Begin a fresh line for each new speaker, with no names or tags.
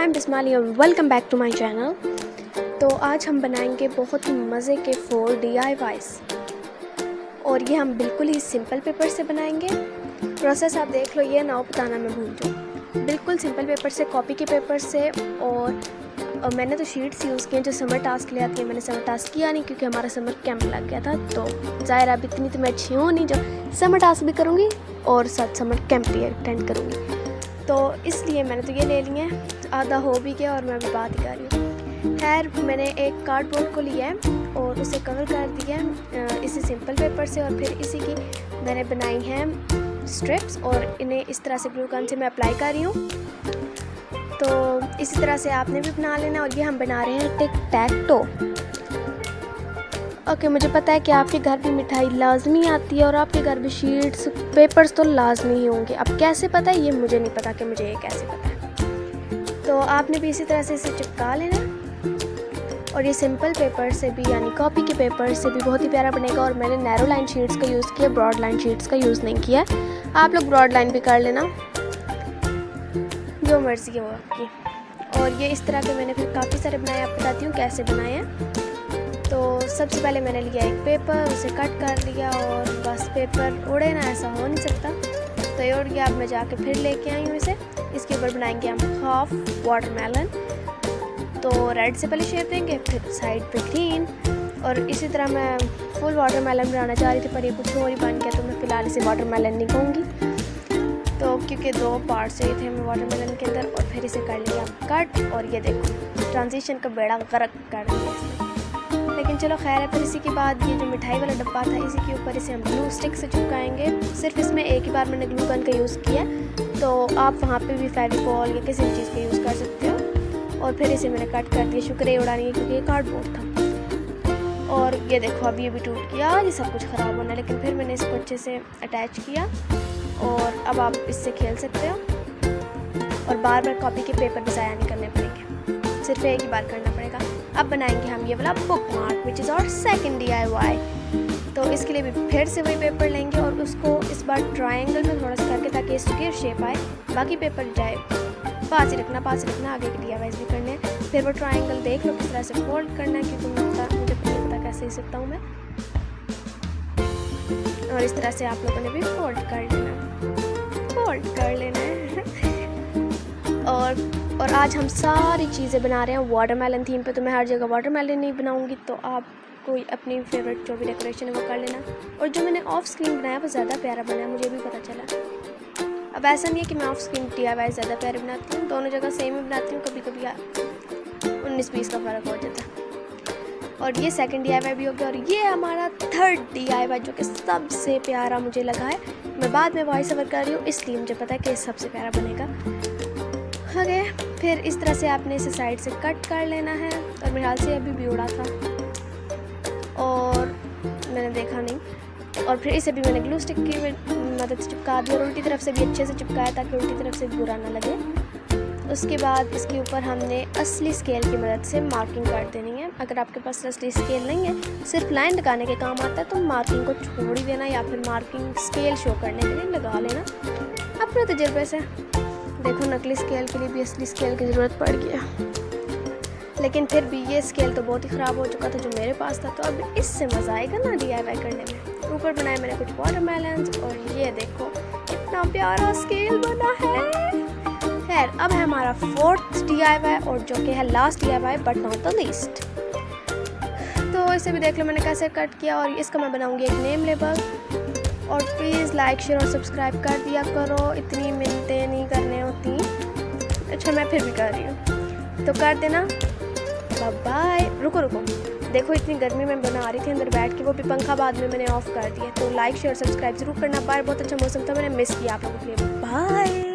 M Ismail, welcome back to my channel. तो आज हम बनाएंगे बहुत ही मज़े के 4 DIYs और ये हम बिल्कुल ही सिंपल पेपर से बनाएंगे। प्रोसेस आप देख लो, ये ना बताना मैं भूल जाऊँ। बिल्कुल सिंपल पेपर से, कॉपी के पेपर से। और मैंने तो शीट्स यूज़ किए जो समर टास्क ले आती है। मैंने समर टास्क किया नहीं क्योंकि हमारा समर कैंप लग गया था, तो ज़ाहिर अब इतनी तो मैं अच्छी हूँ नहीं जो समर टास्क भी करूँगी और साथ समर कैंप भी अटेंड करूँगी। तो इसलिए मैंने तो ये ले लिए हैं, आधा हो भी गया और मैं अभी बात ही कर रही हूँ। खैर, मैंने एक कार्डबोर्ड को लिया है और उसे कवर कर दिया है इसी सिंपल पेपर से, और फिर इसी की मैंने बनाई हैं स्ट्रिप्स और इन्हें इस तरह से ग्लू गन से मैं अप्लाई कर रही हूँ। तो इसी तरह से आपने भी बना लेना। और ये हम बना रहे हैं टिक टैक टो। ओके, मुझे पता है कि आपके घर भी मिठाई लाजमी आती है और आपके घर भी शीट्स पेपर्स तो लाजमी ही होंगे। अब कैसे पता है ये मुझे नहीं पता कि मुझे ये कैसे पता है। तो आपने भी इसी तरह से इसे चिपका लेना और ये सिंपल पेपर से भी यानी कॉपी के पेपर से भी बहुत ही प्यारा बनेगा। और मैंने नैरो लाइन शीट्स का यूज़ किया, ब्रॉड लाइन शीट्स का यूज़ नहीं किया। आप लोग ब्रॉड लाइन भी कर लेना, जो मर्ज़ी है वो आपकी। और ये इस तरह के मैंने फिर काफ़ी सारे बनाए, आप बताती हूँ कैसे बनाए हैं। तो सबसे पहले मैंने लिया एक पेपर, उसे कट कर लिया और बस पेपर उड़े ना, ऐसा हो नहीं सकता। तो ये उड़ गया। अब मैं जाके फिर लेके आई हूँ इसे। इसके ऊपर बनाएंगे हम हाफ वाटरमेलन। तो रेड से पहले शेप देंगे, फिर साइड पे ग्रीन, और इसी तरह मैं फुल वाटरमेलन बनाना चाह रही थी पर ये कुछ और ही बन गया, तो मैं फ़िलहाल इसे वाटरमेलन नहीं कहूँगी। तो क्योंकि 2 पार्ट्स चाहिए थे हमें वाटरमेलन के अंदर। और फिर इसे कर लिया कट, और ये देखो ट्रांजिशन का बेड़ा गर्क कर दिया इसने। लेकिन चलो खैर है। फिर इसी के बाद ये जो मिठाई वाला डब्बा था, इसी के ऊपर इसे हम ग्लू स्टिक से चिपकाएंगे। सिर्फ इसमें एक ही बार मैंने ग्लू गन का यूज़ किया, तो आप वहाँ पे भी फेविकॉल या किसी भी चीज़ का यूज़ कर सकते हो। और फिर इसे मैंने कट कर दिया, शुक्र है उड़ानी है क्योंकि ये कार्डबोर्ड था। और ये देखो अभी ये भी टूट गया, ये सब कुछ ख़राब होना। लेकिन फिर मैंने इसको अच्छे से अटैच किया और अब आप इससे खेल सकते हो। और बार बार कॉपी के पेपर भी ज़ाया नहीं करने पड़ेंगे, सिर्फ एक ही बार करना पड़ेगा। अब बनाएंगे हम ये वाला बुक मार्क, विच इज़ और सेकंड DIY। तो इसके लिए भी फिर से वही पेपर लेंगे और उसको इस बार ट्रायंगल में थोड़ा सा करके, ताकि स्क्वायर शेप आए। बाकी पेपर जाए पास ही रखना, आगे के DIYs भी करने हैं। फिर वो ट्रायंगल देख लो किस तरह से फोल्ड करना है, क्योंकि मुझे नहीं पता कैसे ही सकता हूँ मैं। और इस तरह से आप लोगों ने भी फोल्ड कर लेना है। और आज हम सारी चीज़ें बना रहे हैं वाटरमेलन थीम पे। तो मैं हर जगह वाटरमेलन नहीं बनाऊंगी, तो आप कोई अपनी फेवरेट जो भी डेकोरेशन है वो कर लेना। और जो मैंने ऑफ स्क्रीन बनाया वो ज़्यादा प्यारा बना, मुझे भी पता चला। अब ऐसा नहीं है कि मैं ऑफ स्क्रीन DIY ज़्यादा प्यारे बनाती हूँ, दोनों जगह सेम ही बनाती हूँ। कभी कभी 19-20 का फ़र्क हो जाता है। और ये सेकंड DIY भी हो गया। और ये हमारा थर्ड DIY जो कि सबसे प्यारा मुझे लगा है। मैं बाद में वॉइस ओवर कर रही हूँ, इसलिए मुझे पता है कि सबसे प्यारा बनेगा। ओके, फिर इस तरह से आपने इसे साइड से कट कर लेना है। और मेरे हाल से अभी भी उड़ा था और मैंने देखा नहीं। और फिर इसे भी मैंने ग्लू स्टिक की मदद से चिपका दिया और उल्टी तरफ से भी अच्छे से चिपकाया, ताकि उल्टी तरफ से बुरा ना लगे। उसके बाद इसके ऊपर हमने असली स्केल की मदद से मार्किंग कर देनी है। अगर आपके पास असली स्केल नहीं है, सिर्फ लाइन लगाने के काम आता है, तो मार्किंग को छोड़ ही देना या फिर मार्किंग स्केल शो करने के लिए लगा लेना अपने तजुर्बे से। देखो नकली स्केल के लिए भी असली स्केल की ज़रूरत पड़ गई, लेकिन फिर भी ये स्केल तो बहुत ही ख़राब हो चुका था जो मेरे पास था। तो अब इससे मज़ा आएगा ना DIY करने में। ऊपर बनाए मैंने कुछ वाटरमेलन्स और ये देखो कितना प्यारा स्केल बना है। खैर, अब है हमारा 4th DIY और जो कि है last DIY but not the least. तो इसे भी देख लो मैंने कैसे कट किया। और इसका मैं बनाऊँगी एक नेम लेबल। और प्लीज़ लाइक शेयर और सब्सक्राइब कर दिया करो, इतनी मिन्नतें नहीं करने होती। अच्छा, मैं फिर भी कर रही हूँ, तो कर देना। बाय। रुको, देखो इतनी गर्मी में बना रही थी अंदर बैठ के, वो भी पंखा बाद में मैंने ऑफ कर दिया। तो लाइक शेयर सब्सक्राइब ज़रूर करना। बाहर बहुत अच्छा मौसम था, मैंने मिस किया आप लोगों के लिए। बाय।